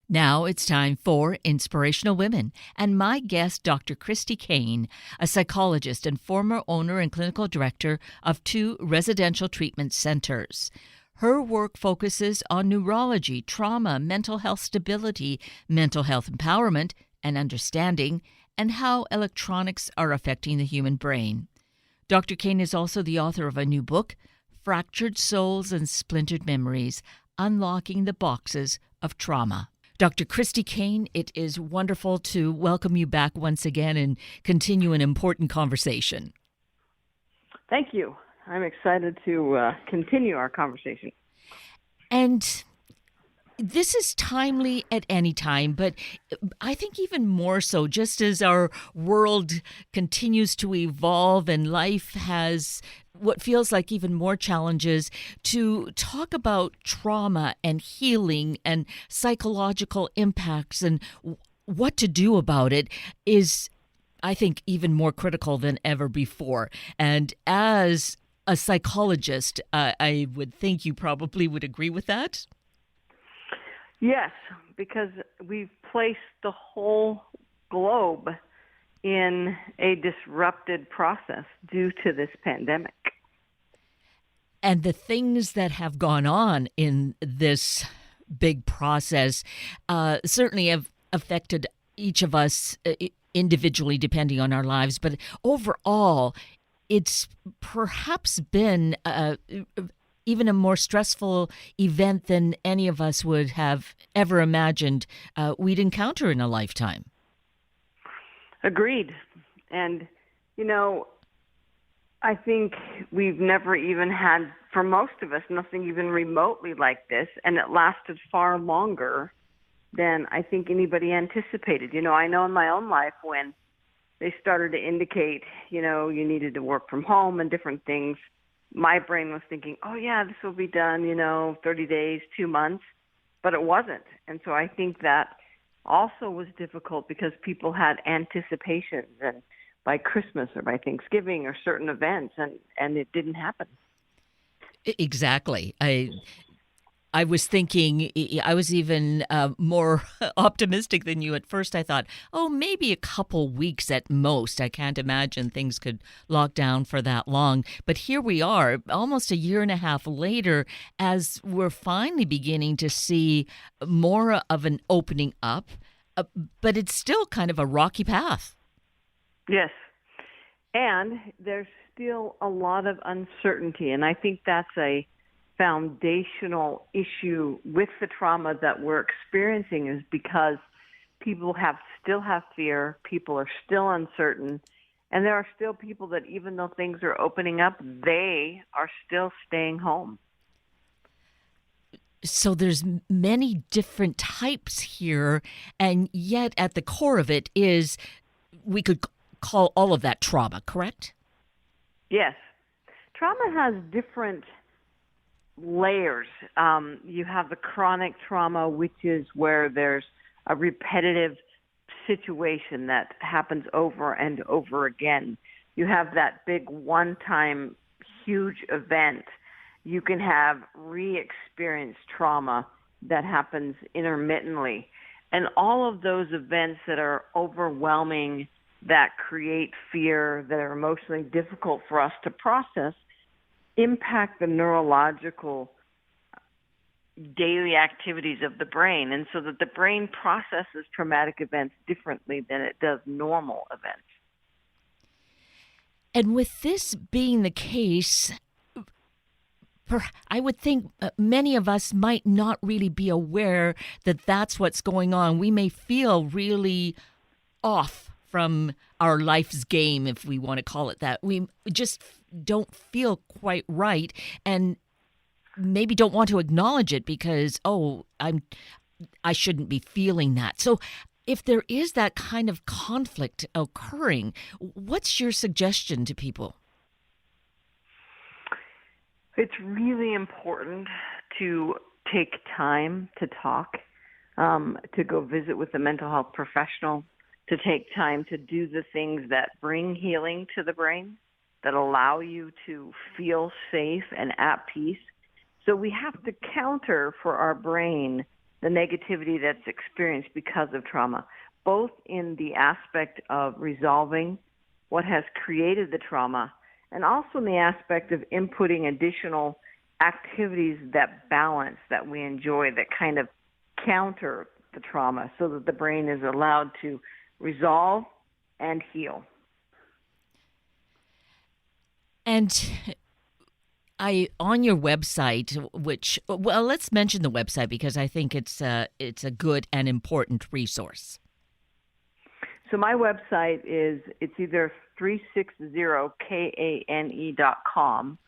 Now it's time for Inspirational Women, and my guest, Dr. Christy Kane, a psychologist and former owner and clinical director of 2 residential treatment centers. Her work focuses on neurology, trauma, mental health stability, mental health empowerment and understanding, and how electronics are affecting the human brain. Dr. Kane is also the author of a new book, Fractured Souls and Splintered Memories, Unlocking the Boxes of Trauma. Dr. Christy Kane, it is wonderful to welcome you back once again and continue an important conversation. Thank you. I'm excited to continue our conversation. And this is timely at any time, but I think even more so, just as our world continues to evolve and life has what feels like even more challenges, to talk about trauma and healing and psychological impacts and what to do about it is, I think, even more critical than ever before. And as a psychologist, I would think you probably would agree with that. Yes, because we've placed the whole globe in a disrupted process due to this pandemic. And the things that have gone on in this big process certainly have affected each of us individually, depending on our lives. But overall, it's perhaps been even a more stressful event than any of us would have ever imagined we'd encounter in a lifetime. Agreed. And, I think we've never even had, for most of us, nothing even remotely like this, and it lasted far longer than I think anybody anticipated. I know in my own life when they started to indicate, you needed to work from home and different things, my brain was thinking, oh yeah, this will be done, 30 days, 2 months, but it wasn't. And so I think that also was difficult because people had anticipations and by Christmas or by Thanksgiving or certain events, and it didn't happen. Exactly. I was thinking, I was even more optimistic than you at first. I thought, maybe a couple weeks at most. I can't imagine things could lock down for that long. But here we are, almost a year and a half later, as we're finally beginning to see more of an opening up. But it's still kind of a rocky path. Yes. And there's still a lot of uncertainty. And I think that's a foundational issue with the trauma that we're experiencing, is because people still have fear, people are still uncertain, and there are still people that even though things are opening up, they are still staying home. So there's many different types here, and yet at the core of it is, we could call all of that trauma, correct? Yes. Trauma has different layers. You have the chronic trauma, which is where there's a repetitive situation that happens over and over again. You have that big one-time huge event. You can have re-experienced trauma that happens intermittently. And all of those events that are overwhelming, that create fear, that are emotionally difficult for us to process, impact the neurological daily activities of the brain, and so that the brain processes traumatic events differently than it does normal events. And with this being the case, I would think many of us might not really be aware that that's what's going on. We may feel really off from our life's game, if we want to call it that. We just don't feel quite right, and maybe don't want to acknowledge it because, I shouldn't be feeling that. So if there is that kind of conflict occurring, what's your suggestion to people? It's really important to take time to talk, to go visit with a mental health professional, to take time to do the things that bring healing to the brain, that allow you to feel safe and at peace. So we have to counter for our brain the negativity that's experienced because of trauma, both in the aspect of resolving what has created the trauma and also in the aspect of inputting additional activities that balance, that we enjoy, that kind of counter the trauma so that the brain is allowed to resolve and heal. And on your website, let's mention the website because I think it's a good and important resource. So my website it's either 360kane.com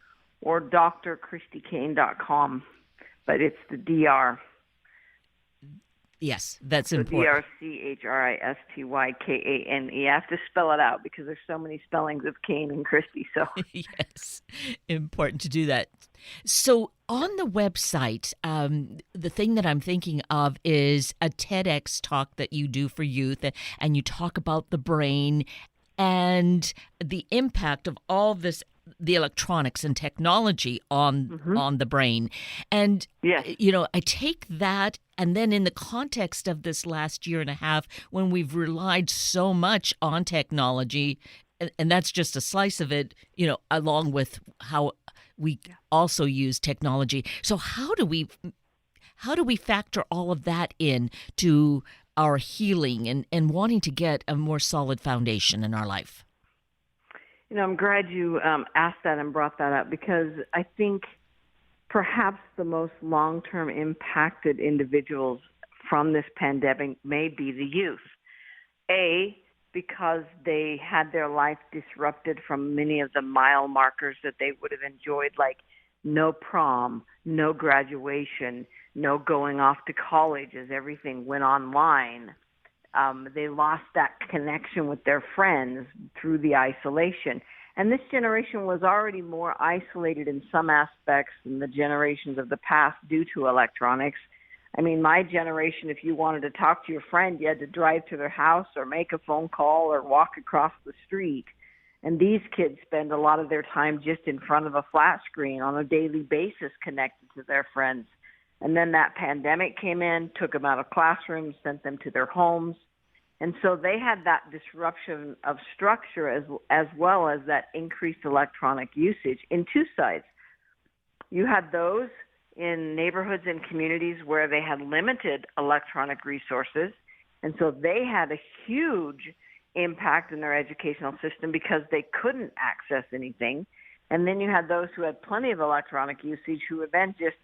or drchristykane.com, but it's the DR. Yes, that's so important. DRCHRISTYKANE. I have to spell it out because there's so many spellings of Kane and Christy. So yes, important to do that. So on the website, the thing that I'm thinking of is a TEDx talk that you do for youth, and you talk about the brain and the impact of all this, the electronics and technology on the brain. And, yes. I take that, and then in the context of this last year and a half, when we've relied so much on technology, and that's just a slice of it, along with how we also use technology. So how do we factor all of that in to our healing and wanting to get a more solid foundation in our life? I'm glad you asked that and brought that up because I think perhaps the most long-term impacted individuals from this pandemic may be the youth. Because they had their life disrupted from many of the mile markers that they would have enjoyed, like no prom, no graduation, no going off to college as everything went online. They lost that connection with their friends through the isolation. And this generation was already more isolated in some aspects than the generations of the past due to electronics. I mean, my generation, if you wanted to talk to your friend, you had to drive to their house or make a phone call or walk across the street. And these kids spend a lot of their time just in front of a flat screen on a daily basis connected to their friends. And then that pandemic came in, took them out of classrooms, sent them to their homes. And so they had that disruption of structure as well as that increased electronic usage in two sides. You had those in neighborhoods and communities where they had limited electronic resources, and so they had a huge impact in their educational system because they couldn't access anything. And then you had those who had plenty of electronic usage who were then just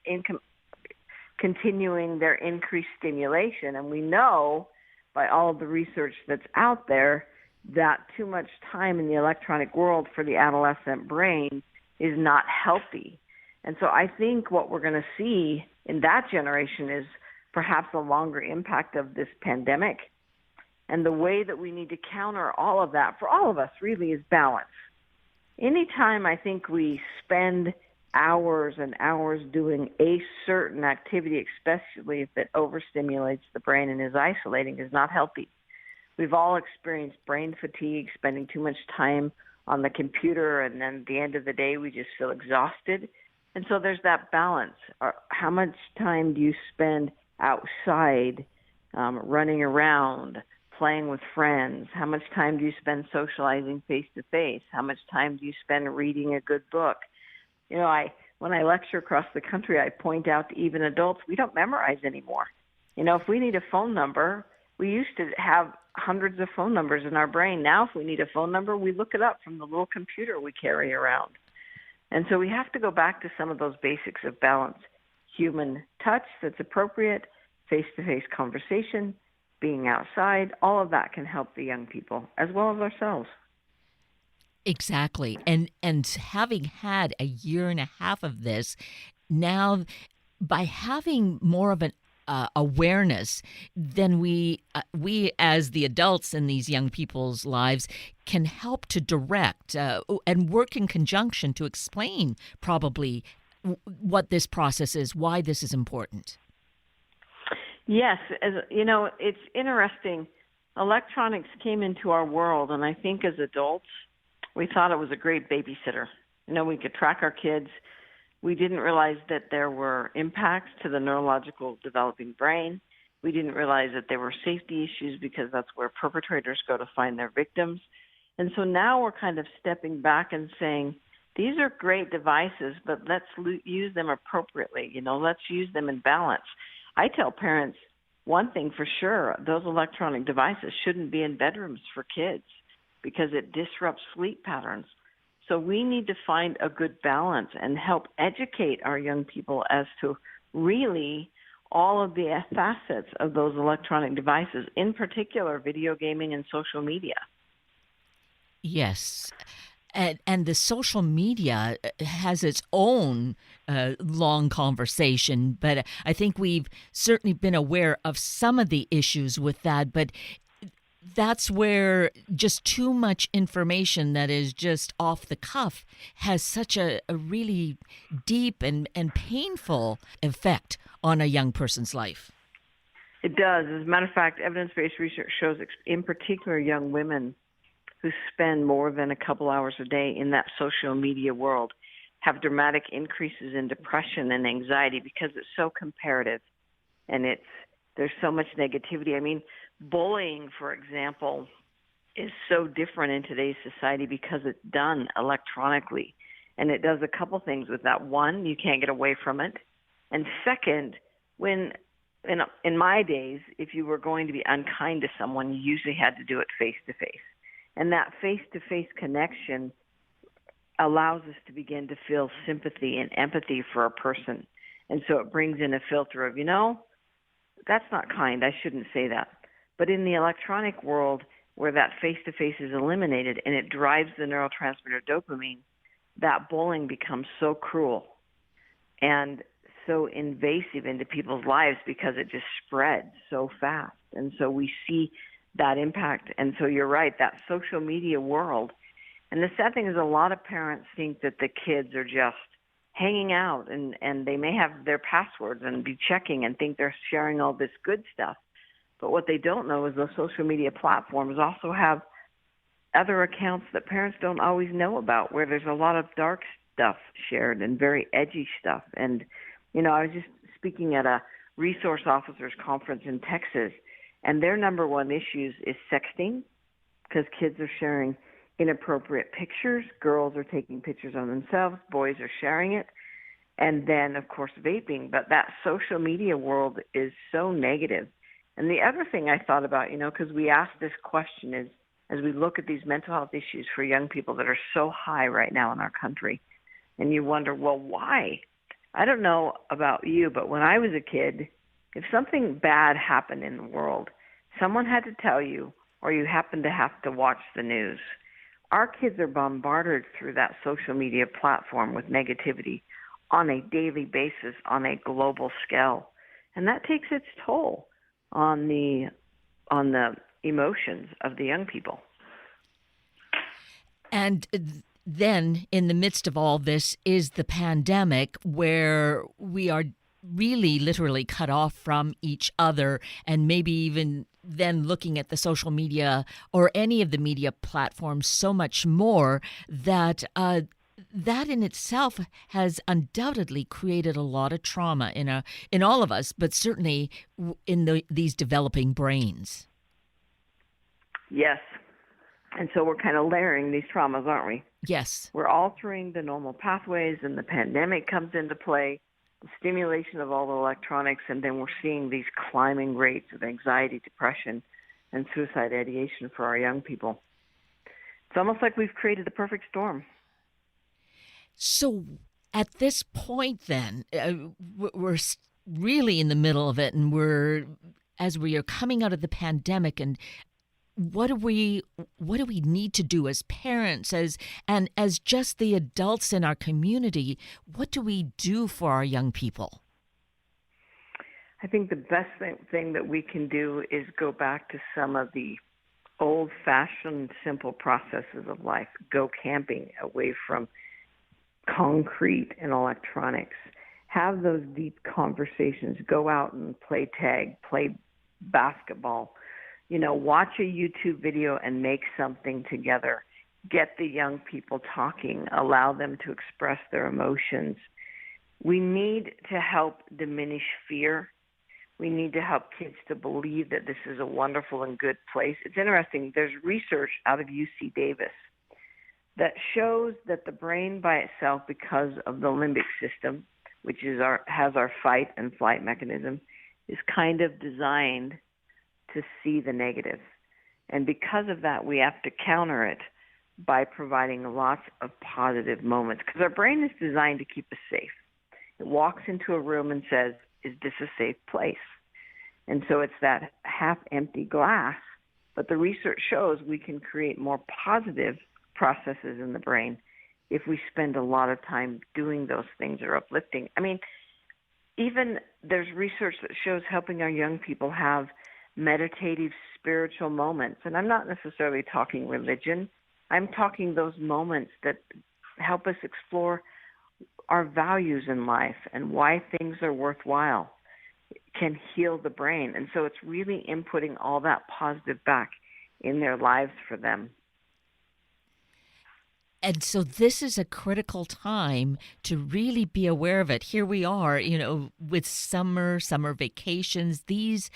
continuing their increased stimulation. And we know by all of the research that's out there that too much time in the electronic world for the adolescent brain is not healthy. And so I think what we're going to see in that generation is perhaps a longer impact of this pandemic. And the way that we need to counter all of that for all of us really is balance. Anytime I think we spend hours and hours doing a certain activity, especially if it overstimulates the brain and is isolating, is not healthy. We've all experienced brain fatigue, spending too much time on the computer, and then at the end of the day, we just feel exhausted. And so there's that balance. How much time do you spend outside, running around, playing with friends? How much time do you spend socializing face-to-face? How much time do you spend reading a good book? When I lecture across the country, I point out to even adults, we don't memorize anymore. If we need a phone number, we used to have hundreds of phone numbers in our brain. Now, if we need a phone number, we look it up from the little computer we carry around. And so we have to go back to some of those basics of balance. Human touch that's appropriate, face-to-face conversation, being outside, all of that can help the young people as well as ourselves. Exactly. And having had a year and a half of this, now by having more of an awareness, then we as the adults in these young people's lives can help to direct and work in conjunction to explain probably what this process is, why this is important. Yes, it's interesting. Electronics came into our world, and I think as adults, we thought it was a great babysitter. We could track our kids. We didn't realize that there were impacts to the neurological developing brain. We didn't realize that there were safety issues because that's where perpetrators go to find their victims. And so now we're kind of stepping back and saying, these are great devices, but let's use them appropriately. Let's use them in balance. I tell parents one thing for sure, those electronic devices shouldn't be in bedrooms for kids because it disrupts sleep patterns. So we need to find a good balance and help educate our young people as to really all of the facets of those electronic devices, in particular video gaming and social media. Yes. And the social media has its own long conversation, but I think we've certainly been aware of some of the issues with that. But that's where just too much information that is just off the cuff has such a really deep and painful effect on a young person's life. It does. As a matter of fact, evidence-based research shows, in particular, young women who spend more than a couple hours a day in that social media world have dramatic increases in depression and anxiety because it's so comparative and there's so much negativity. I mean, bullying, for example, is so different in today's society because it's done electronically. And it does a couple things with that. One, you can't get away from it. And second, when in my days, if you were going to be unkind to someone, you usually had to do it face-to-face. And that face-to-face connection allows us to begin to feel sympathy and empathy for a person. And so it brings in a filter of, that's not kind. I shouldn't say that. But in the electronic world, where that face-to-face is eliminated and it drives the neurotransmitter dopamine, that bullying becomes so cruel and so invasive into people's lives because it just spreads so fast. And so we see that impact. And so you're right, that social media world. And the sad thing is a lot of parents think that the kids are just hanging out and they may have their passwords and be checking and think they're sharing all this good stuff. But what they don't know is those social media platforms also have other accounts that parents don't always know about, where there's a lot of dark stuff shared and very edgy stuff. And, I was just speaking at a resource officers conference in Texas, and their number one issues is sexting, because kids are sharing inappropriate pictures. Girls are taking pictures of themselves. Boys are sharing it. And then, of course, vaping. But that social media world is so negative. And the other thing I thought about, because we asked this question is, as we look at these mental health issues for young people that are so high right now in our country, and you wonder, well, why? I don't know about you, but when I was a kid, if something bad happened in the world, someone had to tell you, or you happened to have to watch the news. Our kids are bombarded through that social media platform with negativity on a daily basis, on a global scale. And that takes its toll on the emotions of the young people. And then in the midst of all this is the pandemic, where we are really literally cut off from each other, and maybe even then looking at the social media or any of the media platforms so much more, that that in itself has undoubtedly created a lot of trauma in all of us, but certainly in these developing brains. Yes. And so we're kind of layering these traumas, aren't we? Yes. We're altering the normal pathways, and the pandemic comes into play, the stimulation of all the electronics, and then we're seeing these climbing rates of anxiety, depression, and suicide ideation for our young people. It's almost like we've created the perfect storm. So at this point then, we're really in the middle of it, and as we are coming out of the pandemic, and what do we need to do as parents, as just the adults in our community? What do we do for our young people? I think the best thing that we can do is go back to some of the old-fashioned, simple processes of life. Go camping away from concrete and electronics. Have those deep conversations. Go out and play tag, play basketball. Watch a YouTube video and make something together. Get the young people talking. Allow them to express their emotions. We need to help diminish fear. We need to help kids to believe that this is a wonderful and good place. It's interesting. There's research out of UC Davis that shows that the brain by itself, because of the limbic system, which has our fight and flight mechanism, is kind of designed to see the negative. And because of that, we have to counter it by providing lots of positive moments, because our brain is designed to keep us safe. It walks into a room and says, is this a safe place? And so it's that half-empty glass, but the research shows we can create more positive processes in the brain if we spend a lot of time doing those things that are uplifting. I mean, even there's research that shows helping our young people have meditative spiritual moments. And I'm not necessarily talking religion. I'm talking those moments that help us explore our values in life and why things are worthwhile, can heal the brain. And so it's really inputting all that positive back in their lives for them. And so this is a critical time to really be aware of it. Here we are, with summer vacations, this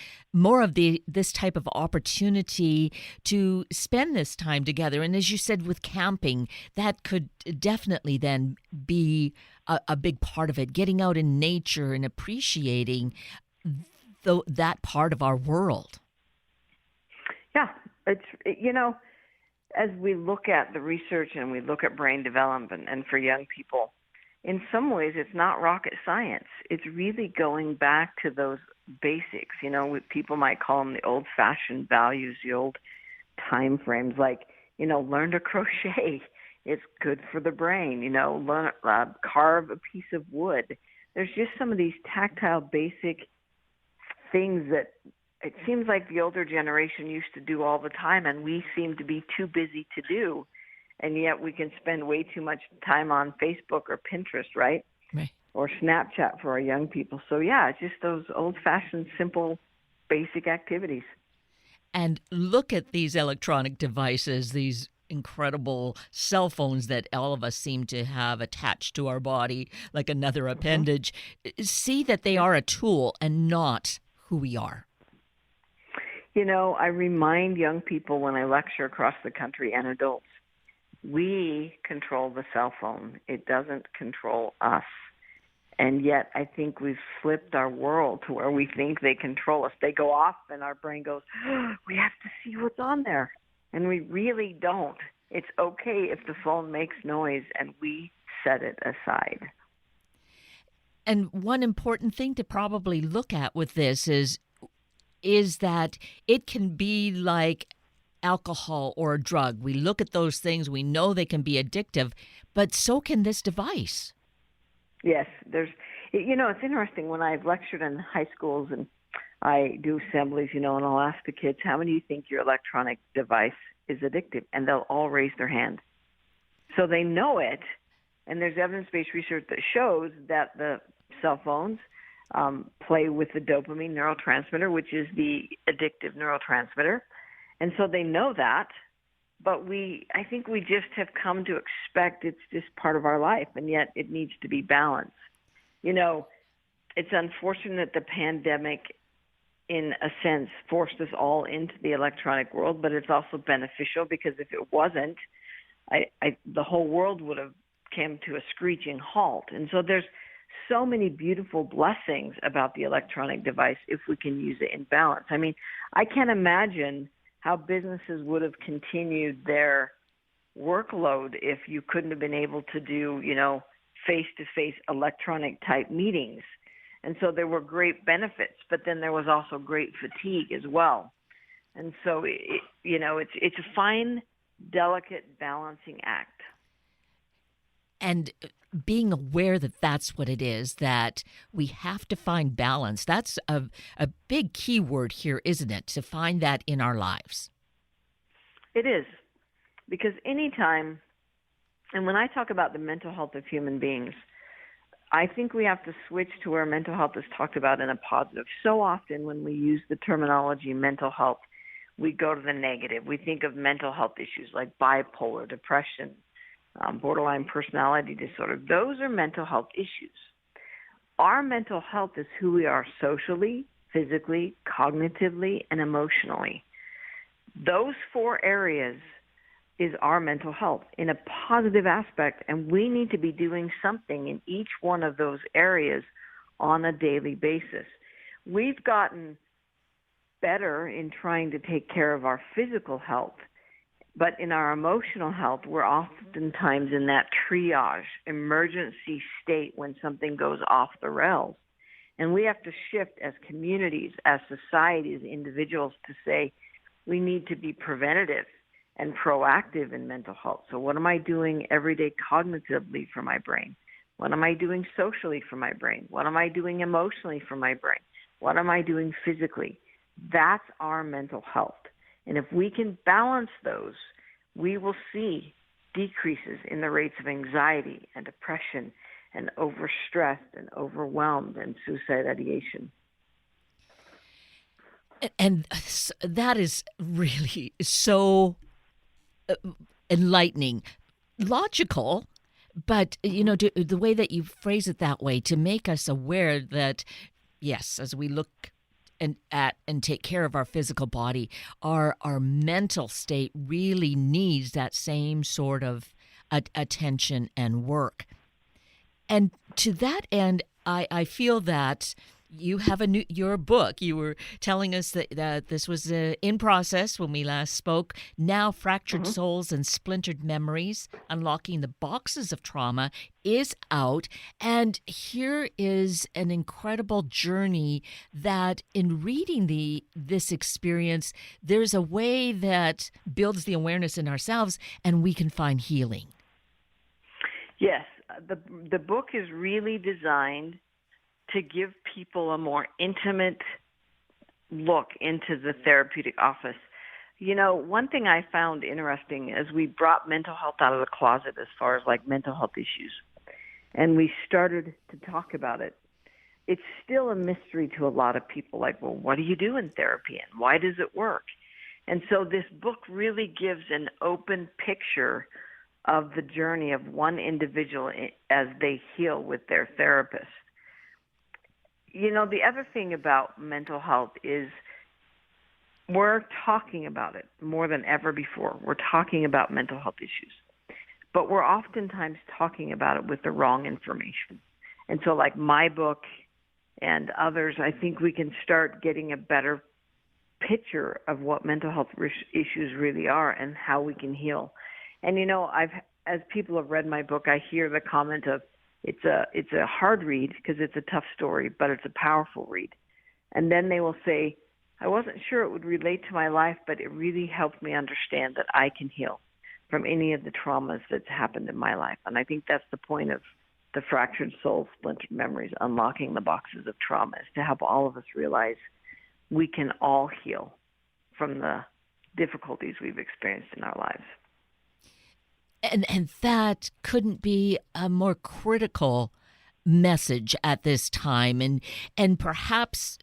type of opportunity to spend this time together. And as you said, with camping, that could definitely then be a big part of it, getting out in nature and appreciating that part of our world. Yeah, as we look at the research and we look at brain development and for young people, in some ways it's not rocket science. It's really going back to those basics. People might call them the old-fashioned values, the old time frames, like, learn to crochet. It's good for the brain. Learn carve a piece of wood. There's just some of these tactile, basic things that it seems like the older generation used to do all the time, and we seem to be too busy to do, and yet we can spend way too much time on Facebook or Pinterest, right? Or Snapchat for our young people. So, yeah, it's just those old-fashioned, simple, basic activities. And look at these electronic devices, these incredible cell phones that all of us seem to have attached to our body like another appendage. See that they are a tool and not who we are. I remind young people when I lecture across the country and adults, we control the cell phone. It doesn't control us. And yet I think we've flipped our world to where we think they control us. They go off and our brain goes, we have to see what's on there. And we really don't. It's okay if the phone makes noise and we set it aside. And one important thing to probably look at with this is that it can be like alcohol or a drug. We look at those things, we know they can be addictive, but so can this device. Yes, it's interesting when I've lectured in high schools and I do assemblies, and I'll ask the kids, how many do you think your electronic device is addictive? And they'll all raise their hand. So they know it, and there's evidence-based research that shows that the cell phones play with the dopamine neurotransmitter, which is the addictive neurotransmitter. And so they know that, but I think we just have come to expect it's just part of our life, and yet it needs to be balanced. It's unfortunate the pandemic, in a sense, forced us all into the electronic world, but it's also beneficial because if it wasn't, the whole world would have come to a screeching halt. And so there's so many beautiful blessings about the electronic device if we can use it in balance. I mean, I can't imagine how businesses would have continued their workload if you couldn't have been able to do, face-to-face electronic type meetings. And so there were great benefits, but then there was also great fatigue as well. And so, it's a fine, delicate balancing act. And being aware that that's what it is, that we have to find balance. That's a big key word here, isn't it? To find that in our lives. It is. Because anytime, and when I talk about the mental health of human beings, I think we have to switch to where mental health is talked about in a positive. So often when we use the terminology mental health, we go to the negative. We think of mental health issues like bipolar, depression, borderline personality disorder. Those are mental health issues. Our mental health is who we are socially, physically, cognitively, and emotionally. Those 4 areas is our mental health in a positive aspect, and we need to be doing something in each one of those areas on a daily basis. We've gotten better in trying to take care of our physical health, but in our emotional health, we're oftentimes in that triage, emergency state when something goes off the rails. And we have to shift as communities, as societies, individuals to say we need to be preventative and proactive in mental health. So what am I doing every day cognitively for my brain? What am I doing socially for my brain? What am I doing emotionally for my brain? What am I doing physically? That's our mental health. And if we can balance those, we will see decreases in the rates of anxiety and depression and overstressed and overwhelmed and suicide ideation. And that is really so enlightening, logical, but, the way that you phrase it that way to make us aware that, yes, as we look and take care of our physical body, our mental state really needs that same sort of attention and work. And to that end, I feel that you have your book. You were telling us that this was in process when we last spoke. Now, Fractured Souls and Splintered Memories, Unlocking the Boxes of Trauma is out. And here is an incredible journey that in reading this experience, there's a way that builds the awareness in ourselves and we can find healing. Yes, the book is really designed to give people a more intimate look into the therapeutic office. One thing I found interesting as we brought mental health out of the closet as far as like mental health issues, and we started to talk about it, it's still a mystery to a lot of people. Like, well, what do you do in therapy and why does it work? And so this book really gives an open picture of the journey of one individual as they heal with their therapist. The other thing about mental health is we're talking about it more than ever before. We're talking about mental health issues, but we're oftentimes talking about it with the wrong information. And so like my book and others, I think we can start getting a better picture of what mental health issues really are and how we can heal. And, as people have read my book, I hear the comment of, it's a hard read because it's a tough story, but it's a powerful read. And then they will say, I wasn't sure it would relate to my life, but it really helped me understand that I can heal from any of the traumas that's happened in my life. And I think that's the point of the Fractured Souls, Splintered Memories, Unlocking the Boxes of Trauma, is to help all of us realize we can all heal from the difficulties we've experienced in our lives. And that couldn't be a more critical message at this time. And perhaps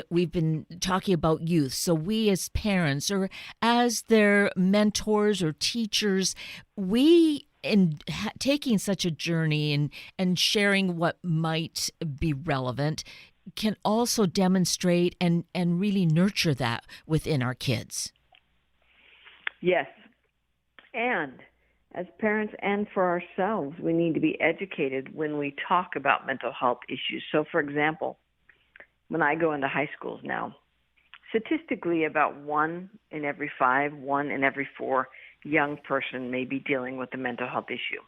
we've been talking about youth. So we as parents or as their mentors or teachers, we in taking such a journey and sharing what might be relevant can also demonstrate and really nurture that within our kids. Yes. And as parents and for ourselves, we need to be educated when we talk about mental health issues. So, for example, when I go into high schools now, statistically about 1 in every 5, 1 in every 4 young person may be dealing with a mental health issue.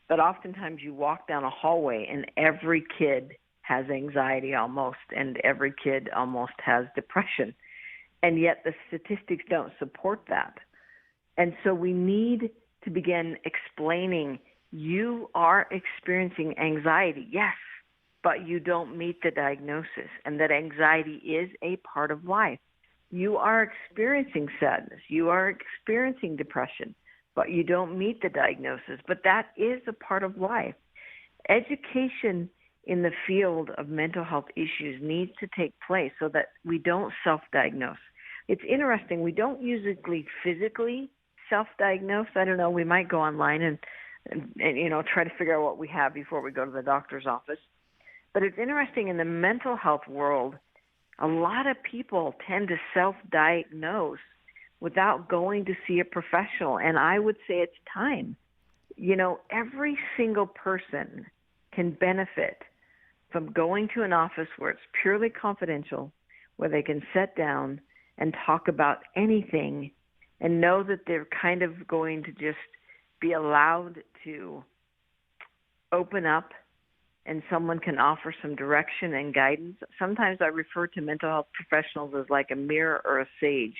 But oftentimes you walk down a hallway and every kid has anxiety almost, and every kid almost has depression. And yet the statistics don't support that. And so we need to begin explaining you are experiencing anxiety, yes, but you don't meet the diagnosis, and that anxiety is a part of life. You are experiencing sadness, you are experiencing depression, but you don't meet the diagnosis, but that is a part of life. Education in the field of mental health issues needs to take place so that we don't self-diagnose. It's interesting, we don't usually physically self-diagnose. I don't know, we might go online and try to figure out what we have before we go to the doctor's office. But it's interesting, in the mental health world, a lot of people tend to self-diagnose without going to see a professional. And I would say it's time. Every single person can benefit from going to an office where it's purely confidential, where they can sit down and talk about anything and know that they're kind of going to just be allowed to open up, and someone can offer some direction and guidance. Sometimes I refer to mental health professionals as like a mirror or a sage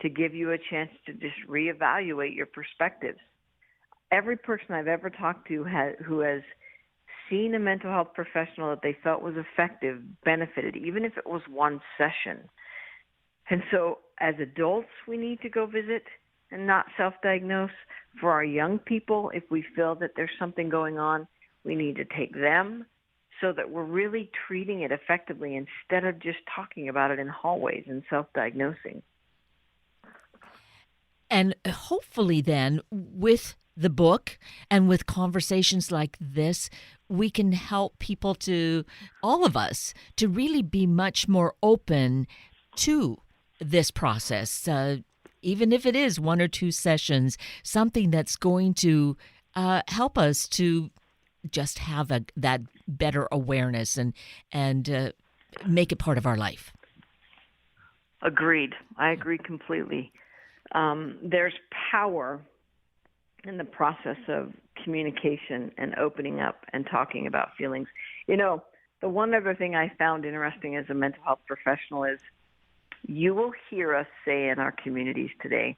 to give you a chance to just reevaluate your perspectives. Every person I've ever talked to who has seen a mental health professional that they felt was effective benefited, even if it was one session. And so as adults, we need to go visit and not self-diagnose. For our young people, if we feel that there's something going on, we need to take them so that we're really treating it effectively instead of just talking about it in hallways and self-diagnosing. And hopefully then, with the book and with conversations like this, we can help people all of us, to really be much more open to this process, even if it is 1 or 2 sessions, something that's going to help us to just have that better awareness and make it part of our life. Agreed. I agree completely. There's power in the process of communication and opening up and talking about feelings. The one other thing I found interesting as a mental health professional is you will hear us say in our communities today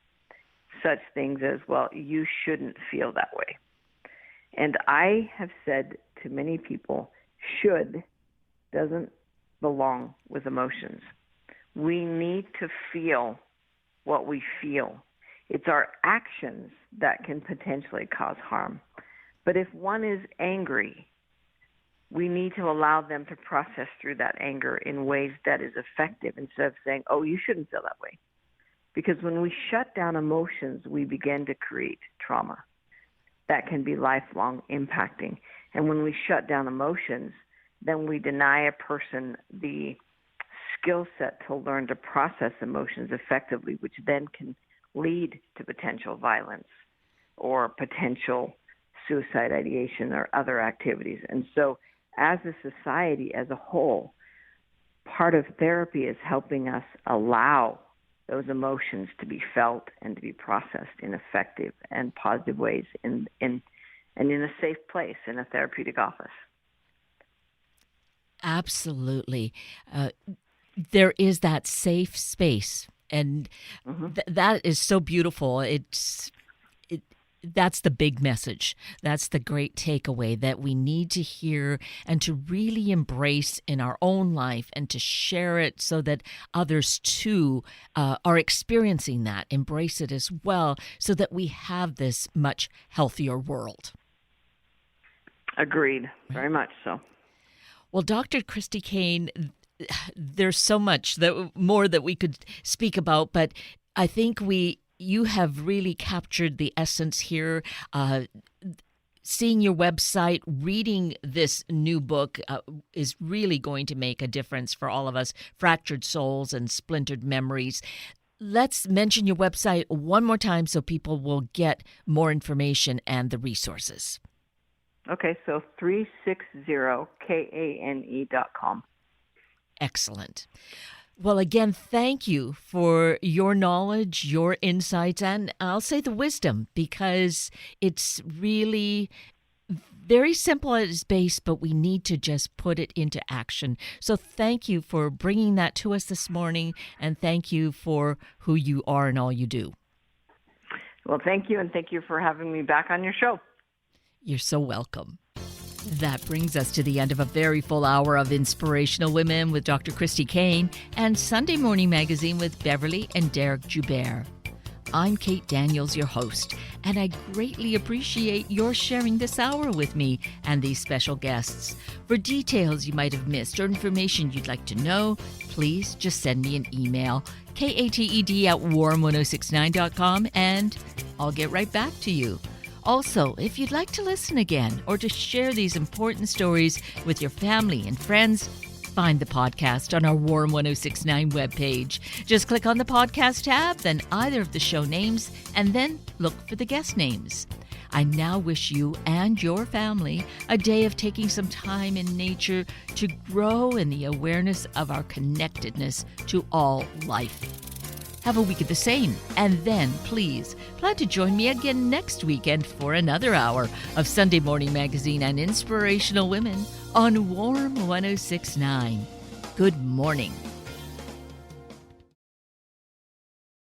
such things as, well, you shouldn't feel that way. And I have said to many people, should doesn't belong with emotions. We need to feel what we feel. It's our actions that can potentially cause harm. But if one is angry, we need to allow them to process through that anger in ways that is effective instead of saying, oh, you shouldn't feel that way. Because when we shut down emotions, we begin to create trauma that can be lifelong impacting. And when we shut down emotions, then we deny a person the skill set to learn to process emotions effectively, which then can lead to potential violence or potential suicide ideation or other activities. And so as a society as a whole, part of therapy is helping us allow those emotions to be felt and to be processed in effective and positive ways and in a safe place in a therapeutic office. Absolutely. There is that safe space, and that is so beautiful. That's the big message. That's the great takeaway that we need to hear and to really embrace in our own life and to share it so that others too are experiencing that, embrace it as well, so that we have this much healthier world. Agreed. Very much so. Well, Dr. Christy Kane, there's so much more that we could speak about, but I think you have really captured the essence here. Seeing your website, reading this new book is really going to make a difference for all of us. Fractured Souls and Splintered Memories. Let's mention your website one more time so people will get more information and the resources. Okay, so 360kane.com. Excellent. Well, again, thank you for your knowledge, your insights, and I'll say the wisdom, because it's really very simple at its base, but we need to just put it into action. So thank you for bringing that to us this morning, and thank you for who you are and all you do. Well, thank you, and thank you for having me back on your show. You're so welcome. That brings us to the end of a very full hour of Inspirational Women with Dr. Christy Kane and Sunday Morning Magazine with Beverly and Derek Joubert. I'm Kate Daniels, your host, and I greatly appreciate your sharing this hour with me and these special guests. For details you might have missed or information you'd like to know, please just send me an email, kated@warm1069.com, and I'll get right back to you. Also, if you'd like to listen again or to share these important stories with your family and friends, find the podcast on our Warm 1069 webpage. Just click on the podcast tab, then either of the show names, and then look for the guest names. I now wish you and your family a day of taking some time in nature to grow in the awareness of our connectedness to all life. Have a week of the same, and then please plan to join me again next weekend for another hour of Sunday Morning Magazine and Inspirational Women on Warm 1069. Good morning.